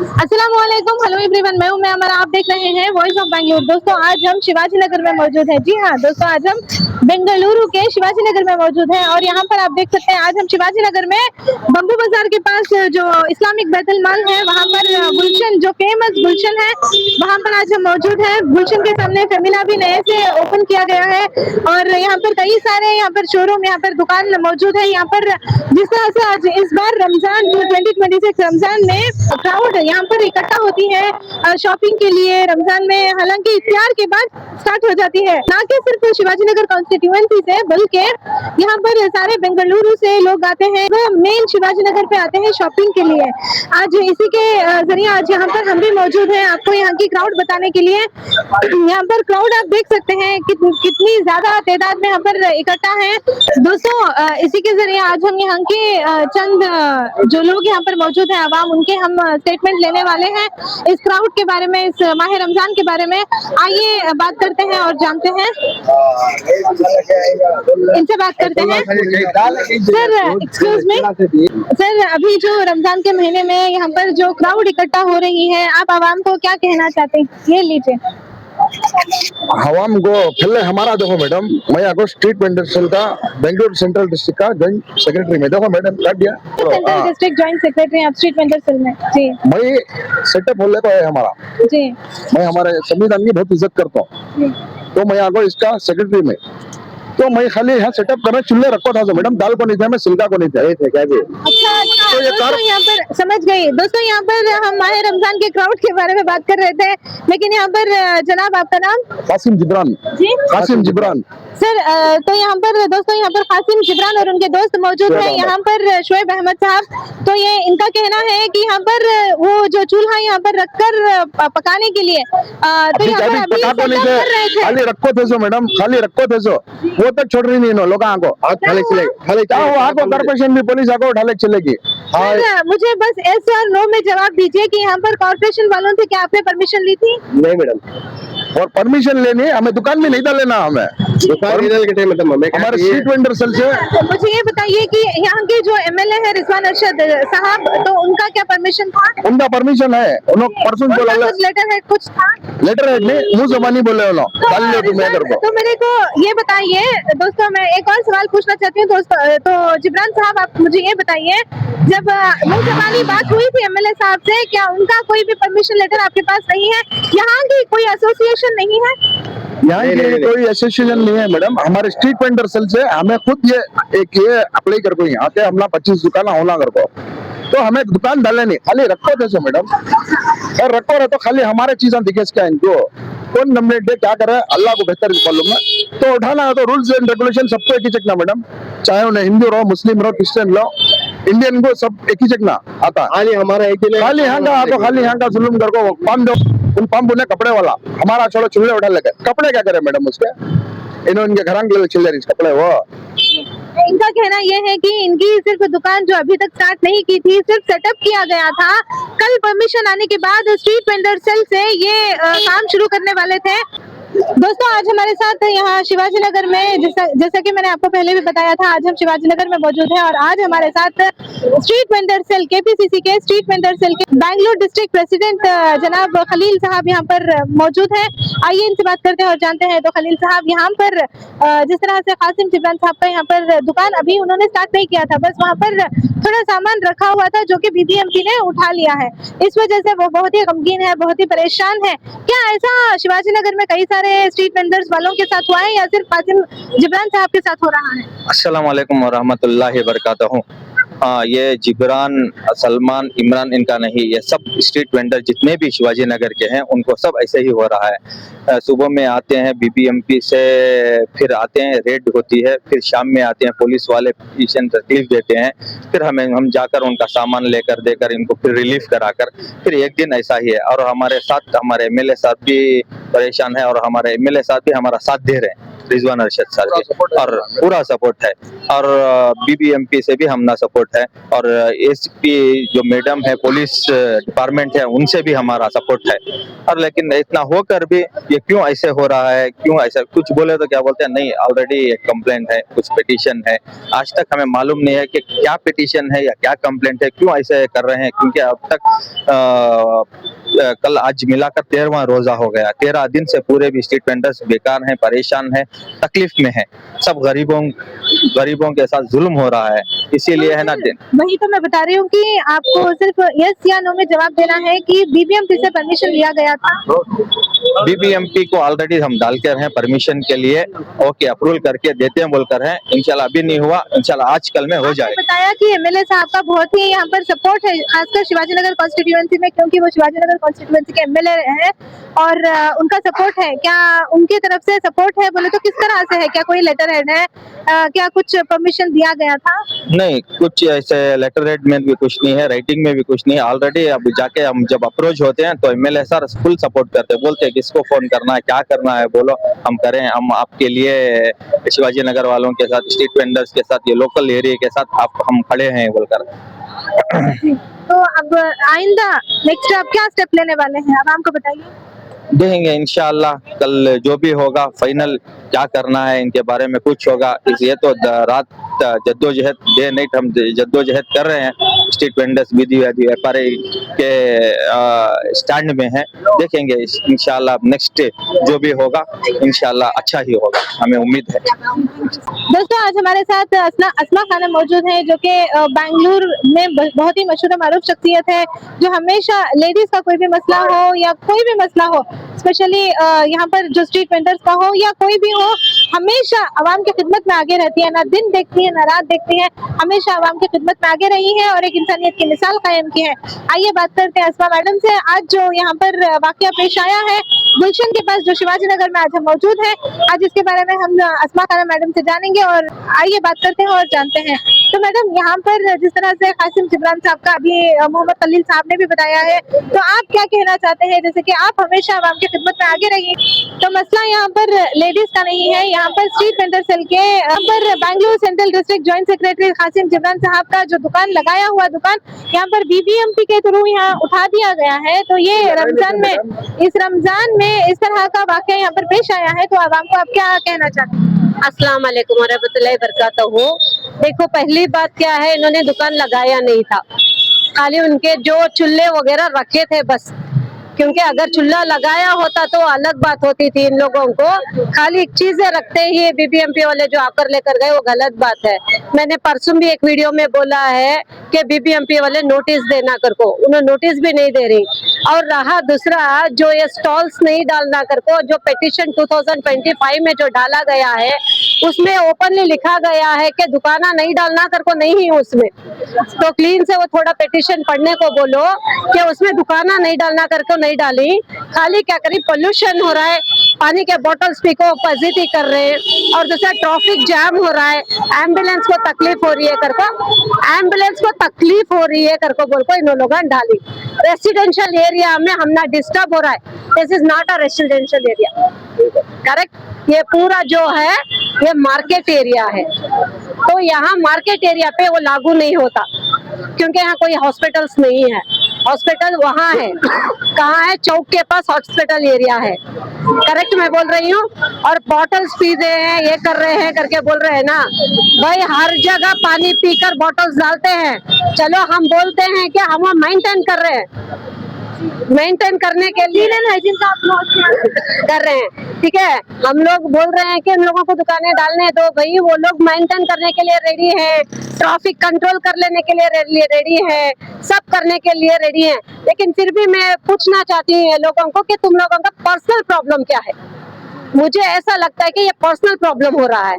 अस्सलामुअलैकुम, hello everyone, मैं हूं मैं आप देख रहे हैं वॉइस ऑफ बैंगलोर। दोस्तों आज हम शिवाजी नगर में मौजूद हैं। जी हाँ दोस्तों, आज हम बेंगलुरु के शिवाजी नगर में मौजूद हैं और यहाँ पर आप देख सकते हैं आज हम शिवाजी नगर में बम्बू बाजार के पास जो इस्लामिक बैतुल माल है वहाँ पर गुलशन, जो फेमस गुलशन है, वहाँ पर आज हम मौजूद हैं। गुलशन के सामने फेमिना भी नए से ओपन किया गया है और यहाँ पर कई सारे यहाँ पर शोरूम, यहाँ पर दुकान मौजूद है। यहाँ पर जिस तरह से आज इस बार रमजान 2026 रमजान में क्राउड यहाँ पर इकट्ठा होती है शॉपिंग के लिए रमजान में, हालांकि इफ्तार के बाद स्टार्ट हो जाती है, ना कि सिर्फ शिवाजी नगर कॉन्स्टिट्यूएंसी से बल्कि यहाँ पर सारे बेंगलुरु से लोग आते हैं, वो मेन शिवाजी नगर पे आते हैं शॉपिंग के लिए। आज इसी के जरिए आज यहाँ पर हम भी मौजूद हैं आपको यहाँ की क्राउड बताने के लिए। यहाँ पर क्राउड आप देख सकते हैं कितनी ज्यादा तादाद में यहाँ पर इकट्ठा है। दोस्तों इसी के जरिए आज हम यहाँ के चंद जो लोग यहाँ पर मौजूद हैं आवाम, उनके हम स्टेटमेंट लेने वाले हैं इस क्राउड के बारे में, इस माह रमजान के बारे में। आइए बात करते हैं और जानते हैं, इनसे बात करते हैं। सर एक्सक्यूज मी सर, अभी जो रमजान के महीने में यहाँ पर जो क्राउड इकट्ठा हो रही है, आप आवाम को क्या कहना चाहते हैं? ये लीजिए। हवाम को पहले हमारा देखो मैडम, मैं आपको स्ट्रीट वेंडर सेल का बेंगलुरु सेंट्रल डिस्ट्रिक्ट का जॉइंट सेक्रेटरी में, देखो मैडम काट दिया सेंट्रल डिस्ट्रिक्ट जॉइंट सेक्रेटरी आप स्ट्रीट वेंडर सेल में। जी मैं सेटअप होने को है हमारा जी, मैं हमारे संविधान की बहुत इज्जत करता हूँ, तो मैं आपको इसका सेक्रेटरी में, तो मैं खाली यहाँ सेटअप करना चूल्हे रखो था मैडम, दाल को नहीं था, मैं सिल्का को नहीं था क्या जी। अच्छा तो दोस्तों यहाँ पर समझ गई। दोस्तों यहाँ पर हम माह रमजान के क्राउड के बारे में बात कर रहे थे, लेकिन यहाँ पर जनाब आपका नाम? कासिम जिब्रान जी, कासिम जिब्रान सर। तो यहाँ पर दोस्तों यहाँ पर कासिम जिब्रान और उनके दोस्त मौजूद हैं, यहाँ पर शोएब अहमद साहब। तो ये इनका कहना है कि यहाँ पर वो जो चूल्हा यहाँ पर रखकर पकाने के लिए तो यहाँ पर अभी सेटअप कर रहे थे। खाली रखो थे सो मैडम, खाली रखो थे सो, वो तक छोड़ रही नहीं नो लोग आको खाली चलेगी, क्या वो आको कॉर्पोरेशन भी पुलिस आको ढाले चलेगी। सर मुझे बस एस और नो में जवाब दीजिए कि यहाँ पर कॉर्पोरेशन वालों से क्या आपने परमिशन ली थी? नहीं मैडम, और परमिशन लेनी हमें दुकान में नहीं डालना, हमें दुकान हमारे स्ट्रीट वेंडर सेल से। तो मुझे ये बताइए कि यहाँ के जो एमएलए है रिजवान अरशद साहब, तो उनका क्या परमिशन था? उनका परमिशन है, उन्होंने परसों बोला लेटर हेड कुछ था? लेटर हेड नहीं, मुंह जबानी बोले उन्होंने। तो मेरे को ये बताइए दोस्तों, मैं एक और सवाल पूछना चाहती हूँ दोस्तों। तो जिब्रान साहब आप मुझे ये बताइए, जब मुंह जबानी बात हुई थी एमएलए साहब से, क्या उनका कोई भी परमिशन लेटर आपके पास नहीं है? यहाँ की कोई एसोसिएशन नहीं है? यहाँ की कोई एसोसिएशन नहीं है मैडम, हमारे स्ट्रीट वेंडर सेल से हमें खुद ये अप्लाई कर को यहाँ के हमला 25 दुकान होना कर को, तो हमें दुकान डाले नहीं, खाली रखो थे मैडम, और रखो रहे तो खाली हमारे चीजें दिखे क्या इनको कौन नॉमिनेट दे, क्या करे अल्लाह को बेहतर मालूम है। तो उठाना है तो रूल्स एंड रेगुलेशन सबको एक ही चकना मैडम, चाहे उन्हें हिंदू रहो, मुस्लिम रहो, क्रिश्चियन रहो, इंडियन को सब एक ही चकना आता। खाली हमारा एक ही, खाली यहाँ का तो खाली यहाँ का जुल्म कर को पाम दो, उन पाम बोले कपड़े वाला हमारा छोड़ो चूल्हे उठा लेके, कपड़े क्या करे मैडम उसके, इनके घर के चिल्ले कपड़े वो। इनका कहना यह है कि इनकी सिर्फ दुकान जो अभी तक स्टार्ट नहीं की थी, सिर्फ सेटअप किया गया था, कल परमिशन आने के बाद स्ट्रीट वेंडर सेल से ये काम शुरू करने वाले थे। दोस्तों आज हमारे साथ यहाँ शिवाजी नगर में, जैसा कि मैंने आपको पहले भी बताया था, आज हम शिवाजी नगर में मौजूद हैं और आज हमारे साथ स्ट्रीट वेंडर सेल केपीसीसी के स्ट्रीट वेंडर सेल के बैंगलोर डिस्ट्रिक्ट प्रेसिडेंट जनाब खलील साहब यहाँ पर मौजूद हैं। आइए इनसे बात करते हैं और जानते हैं। तो खलील साहब, यहाँ पर जिस तरह से कासिम जिब्रान साहब का यहाँ पर दुकान अभी उन्होंने स्टार्ट नहीं किया था, बस वहाँ पर थोड़ा सामान रखा हुआ था जो कि बीबीएमपी ने उठा लिया है, इस वजह से वो बहुत ही गमगीन है, बहुत ही परेशान है। क्या ऐसा शिवाजी नगर में कई सारे स्ट्रीट वेंडर्स वालों के साथ हुआ है या सिर्फ कासिम जिब्रान साहब के साथ हो रहा है? अस्सलाम वालेकुम व रहमतुल्लाहि व बरकातहू। ये जिब्रान, सलमान, इमरान इनका नहीं, ये सब स्ट्रीट वेंडर जितने भी शिवाजी नगर के हैं उनको सब ऐसे ही हो रहा है। सुबह में आते हैं बीबीएमपी से, फिर आते हैं रेड होती है, फिर शाम में आते हैं पुलिस वाले तकलीफ देते हैं, फिर हम जाकर उनका सामान लेकर देकर इनको फिर रिलीफ कराकर फिर एक दिन ऐसा ही है। और हमारे साथ हमारे एमएलए साहब भी परेशान है और हमारे एमएलए साहब भी हमारा साथ दे रहे हैं। रिजवान अरशद सर के, और पूरा सपोर्ट है। और बीबीएमपी से भी हमना सपोर्ट है, और एसपी जो मैडम है, पुलिस डिपार्टमेंट है, उनसे भी हमारा सपोर्ट है। और लेकिन इतना होकर भी ये क्यों ऐसे हो रहा है, क्यों ऐसा कुछ बोले तो क्या बोलते हैं, नहीं ऑलरेडी एक कंप्लेंट है, कुछ पिटीशन है। आज तक हमें मालूम नहीं है कि क्या पिटीशन है या क्या कंप्लेंट है, क्यों ऐसे कर रहे हैं, क्योंकि अब तक कल आज मिलाकर 13वां रोजा हो गया। 13 दिन से पूरे भी स्ट्रीट वेंडर्स बेकार हैं, परेशान हैं, तकलीफ में हैं। सब गरीबों के साथ जुल्म हो रहा है, इसीलिए है ना दिन। वही तो मैं बता रही हूँ कि आपको सिर्फ यस या नो में जवाब देना है कि बीबीएमपी से परमिशन लिया गया था। बीबीएमपी को ऑलरेडी हम डालकर हैं परमिशन के लिए, ओके अप्रूवल करके देते हैं बोलकर हैं। इंशाल्लाह अभी नहीं हुआ, इंशाल्लाह आज कल में हो जाएगा। बताया कि एमएलए साहब का बहुत ही यहाँ पर सपोर्ट है, खासकर शिवाजीनगर कॉन्स्टिट्यूएंसी में, क्योंकि वो शिवाजीनगर कॉन्स्टिट्यूएंसी के एमएलए हैं और उनका सपोर्ट है। क्या उनकी तरफ से सपोर्ट है बोले तो किस तरह से है? क्या कोई लेटर हेड है? क्या कुछ परमिशन दिया गया था? नहीं, कुछ ऐसे लेटर हेड में भी कुछ नहीं है, राइटिंग में भी कुछ नहीं है। ऑलरेडी अब जाके हम जब अप्रोच होते हैं तो एमएलए सर फुल सपोर्ट करते हैं, बोलते हैं किसको फोन करना है, क्या करना है बोलो, हम करें। हम आपके लिए शिवाजी नगर वालों के साथ, स्ट्रीट वेंडर्स के साथ, ये लोकल एरिया के साथ हम खड़े हैं बोलकर। तो अब आइंदा नेक्स्ट आप क्या स्टेप लेने वाले हैं, अब हमको बताइए। देखेंगे इंशाल्लाह, कल जो भी होगा फाइनल क्या करना है इनके बारे में कुछ होगा। इसलिए तो रात जद्दोजहद, डे नाइट हम जद्दोजहद कर रहे हैं। स्ट्रीट वेंडर्स विधि व्यापारी के स्टैंड में है। देखेंगे इंशाल्लाह नेक्स्ट जो भी होगा इंशाल्लाह अच्छा ही होगा, हमें उम्मीद है। दोस्तों आज हमारे साथ अस्मा खानम मौजूद है, जो कि बेंगलुरु में बहुत ही मशहूर मारूफ शख्सियत है, जो हमेशा लेडीज का कोई भी मसला हो या कोई भी मसला हो, स्पेशली यहाँ पर जो स्ट्रीट वेंडर्स का हो या कोई भी हो, हमेशा आवाम की खिदमत में आगे रहती है, ना दिन देखती है ना रात देखती है, हमेशा आवाम की खिदमत में आगे रही है और एक इंसानियत की मिसाल कायम की है। आइए बात करते हैं अस्मा मैडम से। आज जो यहाँ पर वाकया पेश आया है गुलशन के पास, जो शिवाजी नगर में आज हम मौजूद हैं, आज इसके बारे में हम अस्मा खानम मैडम से जानेंगे और आइए बात करते हैं और जानते हैं। तो मैडम यहाँ पर जिस तरह से कासिम जिब्रान साहब का अभी मोहम्मद खलील साहब ने भी बताया है, तो आप क्या कहना चाहते हैं? जैसे कि आप हमेशा आवाम की खिदमत में आगे रहिए, तो मसला यहाँ पर लेडीज का नहीं है, यहाँ पर स्ट्रीट वेंडर सेल के पर Bengaluru central district joint secretary Kasim Jibran साहब का जो दुकान लगाया हुआ दुकान यहाँ पर बीबीएमपी के थ्रू यहाँ उठा दिया गया है। तो ये रमजान में, इस रमजान में इस तरह का वाकया यहाँ पर पेश आया है, तो आवाम को आप क्या कहना चाहते हैं? अस्सलाम वालेकुम वरहमतुल्लाहि वबरकातुहू। देखो पहली बात क्या है, इन्होंने दुकान लगाया नहीं था, खाली उनके जो चूल्हे वगैरह रखे थे बस। क्योंकि अगर चूल्हा लगाया होता तो अलग बात होती थी। इन लोगों को खाली चीजें रखते ही बीबीएमपी वाले जो आकर लेकर गए, वो गलत बात है। मैंने परसों भी एक वीडियो में बोला है कि बीबीएमपी वाले नोटिस देना कर को, उन्हें नोटिस भी नहीं दे रही। और रहा दूसरा, जो ये स्टॉल्स नहीं डालना कर को, जो पिटीशन 2025 में जो डाला गया है उसमें ओपनली लिखा गया है कि दुकाना नहीं डालना कर को नहीं है उसमें। तो क्लीन से वो थोड़ा पिटीशन पढ़ने को बोलो कि उसमें दुकाना नहीं डालना कर को नहीं डाली, खाली क्या करी, पोल्यूशन हो रहा है, पानी के बॉटल्स पी को फजीती कर रहे हैं, और दूसरा ट्रैफिक जाम हो रहा है, एम्बुलेंस को तकलीफ हो रही है कर को, एम्बुलेंस को तकलीफ हो रही है कर को बोल को इन लोगों ने डाली। रेसिडेंशियल एरिया में हमने डिस्टर्ब हो रहा है, this is not a residential area, correct. ये पूरा जो है ये मार्केट एरिया है, तो यहाँ मार्केट एरिया पे वो लागू नहीं होता, क्योंकि यहाँ कोई हॉस्पिटल्स नहीं है। हॉस्पिटल वहाँ है, कहाँ है? चौक के पास हॉस्पिटल एरिया है, करेक्ट मैं बोल रही हूँ। और बॉटल्स पी रहे हैं, ये कर रहे हैं करके बोल रहे हैं ना भाई, हर जगह पानी पीकर बॉटल्स डालते हैं। चलो हम बोलते हैं कि हम मेंटेन कर रहे हैं, मेंटेन करने के लिए कर रहे हैं, ठीक है। हम लोग बोल रहे हैं कि इन लोगों को दुकानें डालने दो भाई, वो लोग मेंटेन करने के लिए रेडी है, ट्रैफिक कंट्रोल कर लेने के लिए रेडी है, सब करने के लिए रेडी है। लेकिन फिर भी मैं पूछना चाहती हूँ लोगों को कि तुम लोगों का पर्सनल प्रॉब्लम क्या है? मुझे ऐसा लगता है कि ये पर्सनल प्रॉब्लम हो रहा है,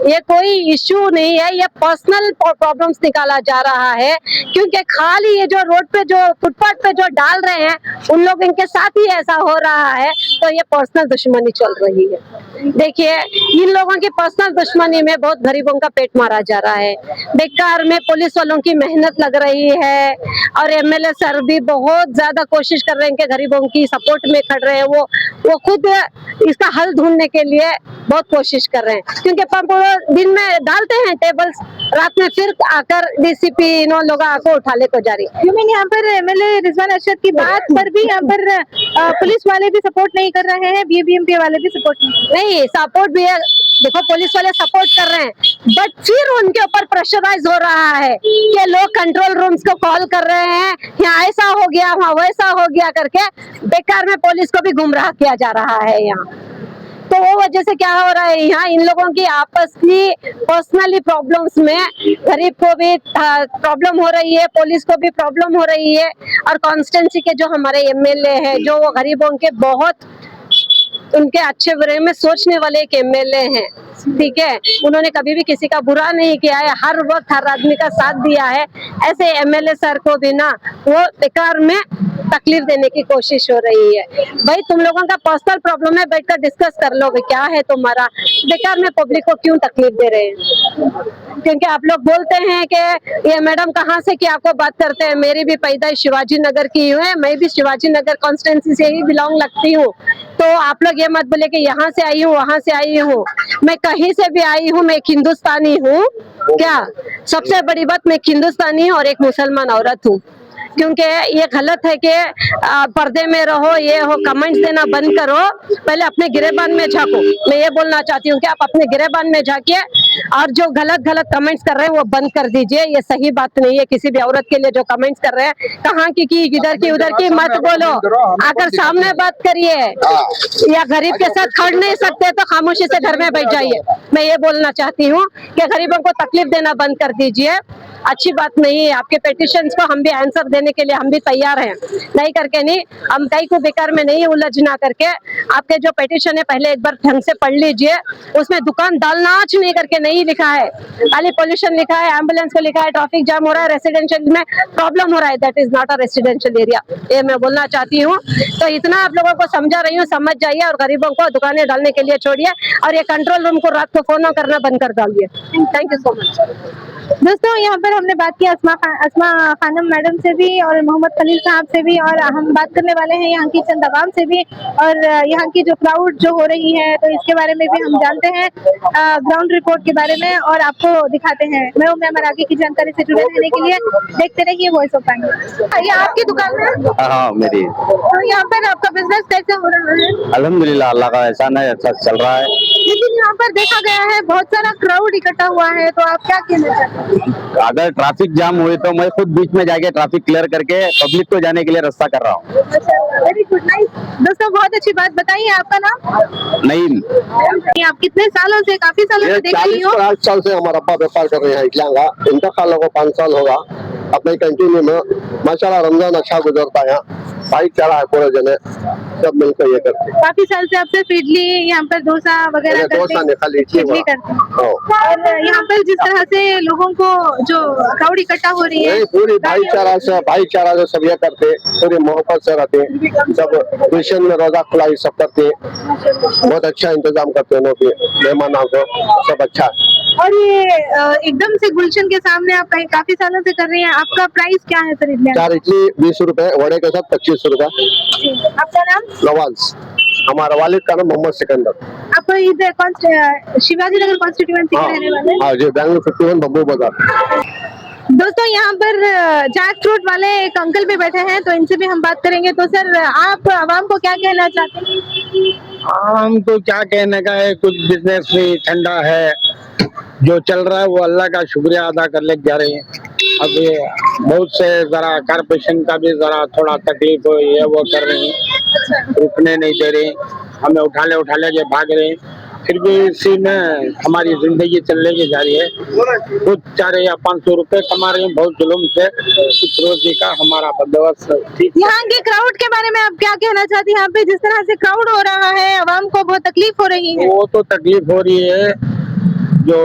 ये कोई इश्यू नहीं है, ये पर्सनल प्रॉब्लम्स निकाला जा रहा है। क्योंकि खाली ये जो रोड पे जो फुटपाथ पे जो डाल रहे हैं उन लोग इनके साथ ही ऐसा हो रहा है, तो ये पर्सनल दुश्मनी चल रही है। देखिए इन लोगों की पर्सनल दुश्मनी में बहुत गरीबों का पेट मारा जा रहा है। बेकार में पुलिस वालों की मेहनत लग रही है, और एमएलए सर भी बहुत ज्यादा कोशिश कर रहे हैं कि गरीबों की सपोर्ट में खड़ रहे हैं। वो वो खुद इसका हल ढूंढने के लिए बहुत कोशिश कर रहे हैं, क्योंकि पंप वो दिन में डालते हैं टेबल्स, रात में फिर आकर डीसीपी इन लोग आकर उठा ले को जा रही। यू मीन यहाँ पर एमएलए रिजवान अरशद की बात पर भी यहाँ पर पुलिस वाले भी सपोर्ट नहीं कर रहे हैं, बीबीएमपी वाले भी सपोर्ट नहीं, सपोर्ट भी है, देखो पुलिस वाले सपोर्ट कर रहे हैं, बट फिर उनके ऊपर प्रेशराइज हो रहा है कि लोग कंट्रोल रूम्स को कॉल कर रहे हैं, यहाँ ऐसा हो गया वहाँ वैसा हो गया करके बेकार में पुलिस को भी गुमराह किया जा रहा है यहाँ। तो वो वजह से क्या हो रहा है, यहाँ इन लोगों की आपस की पर्सनली प्रॉब्लम्स में गरीब को भी प्रॉब्लम हो रही है, पुलिस को भी प्रॉब्लम हो रही है, और कॉन्स्टिट्यूंसी के जो हमारे एमएलए हैं जो वो गरीबों के बहुत उनके अच्छे बुरे में सोचने वाले एक एमएलए हैं, ठीक है, उन्होंने कभी भी किसी का बुरा नहीं किया है, हर वक्त हर आदमी का साथ दिया है। ऐसे एमएलए सर को भी ना वो बेकार में तकलीफ देने की कोशिश हो रही है। भाई तुम लोगों का पर्सनल प्रॉब्लम है, बैठकर डिस्कस कर लो, क्या है तुम्हारा, बेकार में पब्लिक को क्यों तकलीफ दे रहे हैं? क्योंकि आप लोग बोलते हैं कि ये मैडम कहाँ से क्या आपको बात करते हैं, मेरी भी पैदाइश शिवाजी नगर की है, मैं भी शिवाजी नगर कॉन्स्टिट्यूंसी से ही बिलोंग लगती हूँ, तो आप लोग ये मत बोले कि यहाँ से आई हूँ वहां से आई हूँ, मैं कहीं से भी आई हूँ, मैं एक हिंदुस्तानी हूँ। क्या सबसे बड़ी बात, मैं एक हिंदुस्तानी और एक मुसलमान औरत हूँ। क्योंकि ये गलत है कि पर्दे में रहो, ये हो, कमेंट्स देना बंद करो, पहले अपने गिरेबान में झांको। मैं ये बोलना चाहती हूँ कि आप अपने गिरेबान में झांकिए और जो गलत गलत कमेंट्स कर रहे हैं वो बंद कर दीजिए। ये सही बात नहीं है, किसी भी औरत के लिए जो कमेंट्स कर रहे हैं, कहाँ की इधर की उधर की मत बोलो, आकर सामने बात करिए, या गरीब के साथ खड़ नहीं सकते तो खामोशी से घर में बैठ जाइए। मैं ये बोलना चाहती हूँ कि गरीबों को तकलीफ देना बंद कर दीजिए, अच्छी बात नहीं है। आपके पेटिशंस को हम भी आंसर देने के लिए हम भी तैयार हैं, नहीं करके नहीं, हम कहीं को बेकार में नहीं उलझना करके। आपके जो पेटिशन है पहले एक बार ढंग से पढ़ लीजिए, उसमें दुकान डालना नहीं करके नहीं लिखा है, खाली पोल्यूशन लिखा है, एम्बुलेंस को लिखा है, ट्रैफिक जाम हो रहा है, रेसिडेंशियल में प्रॉब्लम हो रहा है, that is not a residential area. ये मैं बोलना चाहती हूँ। तो इतना आप लोगों को समझा रही हूँ, समझ जाइए और गरीबों को दुकानें डालने के लिए छोड़िए, और ये कंट्रोल रूम को रात को फोन करना बंद कर डालिए। Thank you so much. दोस्तों यहाँ पर हमने बात की अस्मा खानम मैडम से भी और मोहम्मद खलील साहब से भी, और हम बात करने वाले हैं यहाँ की चंद आवाम से भी, और यहाँ की जो क्राउड जो हो रही है तो इसके बारे में भी हम जानते हैं, ग्राउंड रिपोर्ट के बारे में, और आपको दिखाते हैं। मैं उम्र आगे की जानकारी से जुड़े रहने के लिए देखते रहिए वॉइस ऑफ बैंगलोर। ये आपकी दुकान है? हाँ मेरी। तो यहाँ पर आपका बिजनेस कैसे हो रहा है? अल्हम्दुलिल्लाह, अल्लाह का एहसान है, अच्छा चल रहा है। लेकिन यहाँ पर देखा गया है बहुत सारा क्राउड इकट्ठा हुआ है, तो आप क्या कहना चाहते हैं? अगर ट्रैफिक जाम हुई तो मैं खुद बीच में जाके ट्रैफिक क्लियर करके पब्लिक को जाने के लिए रास्ता कर रहा हूँ। Very good, nice. दोस्तों बहुत अच्छी बात बताइए, आपका नाम? नहीं, आप कितने सालों से, काफी सालों से देख रही हो? 40 साल से हमारा अब्बा व्यापार कर रहे हैं इटलांगा, इनका खाला को 5 साल होगा अपने कंटिन्यू में। माशाल्लाह रमजान अच्छा गुजरता है, यहाँ भाईचारा है, पूरे जने सब मिलकर ये करते हैं। काफी साल से आप सिर्फ इडली, यहाँ पर डोसा वगैरह करते डोसा हैं? नहीं, खाली इडली करते हैं। हाँ। और यहाँ पर जिस तरह से लोगों को जो क्राउड इकट्ठा हो रही है, नहीं, पूरी भाईचारा से सब ये करते, पूरी मोहब्बत से रहते, सब गुलशन में रोजा खुलाई सब करते, बहुत अच्छा इंतजाम करते हैं लोग, मेहमानों को सब अच्छा। और ये एकदम से गुलशन के सामने आप कहीं काफी सालों से कर रही हैं, आपका प्राइस क्या है सर इडली? 4 इडली 20 रुपए, वड़े के साथ 25 रुपए। आपका नाम? नवाज, हमारा वालिद का नाम मोहम्मद सिकंदर। आप इधर शिवाजी नगर कॉन्स्टिट्यूएंसी के रहने वाले? हाँ जी, बैंगलोर 51 बब्बू बाजार। दोस्तों यहाँ पर जैक फ्रूट वाले एक अंकल भी बैठे हैं, तो इनसे भी हम बात करेंगे। तो सर आप आवाम को क्या कहना चाहते हैं? आम को क्या कहने का है, कुछ बिजनेस भी ठंडा है, जो चल रहा है वो अल्लाह का शुक्रिया अदा कर ले जा रहे हैं। अभी बहुत से जरा कारपोरेशन का भी जरा थोड़ा तकलीफ हो ये वो कर रहे हैं, रुकने नहीं दे रहे, हमें उठा ले के भाग रहे हैं, फिर भी इसी में हमारी जिंदगी चलने की जा रही है। कुछ 4 या 500 रुपए कमा रहे हैं, बहुत जुल्म से कुछ रोजी का हमारा बंदोबस्त ठीक। यहाँ के क्राउड के बारे में आप क्या कहना चाहती हैं? यहाँ पे जिस तरह से क्राउड हो रहा है, आवाम को बहुत तकलीफ हो रही है। वो तो तकलीफ हो रही है, जो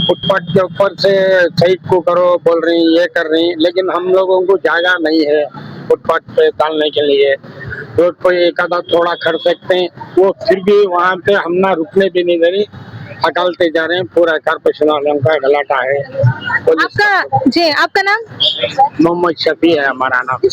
फुटपाथ के ऊपर से साइड को करो बोल रही हैं, ये कर रही हैं, लेकिन हम लोगों को जगह नहीं है फुटपाथ पे डालने के लिए। रोड पर एक आधा थोड़ा खड़ सकते हैं, वो फिर भी वहाँ पे हम ना रुकने भी नहीं दे रही, हटालते जा रहे हैं। पूरा कारपोरेशन वालों का गलाटा है। आपका नाम? मोहम्मद शफी है हमारा नाम।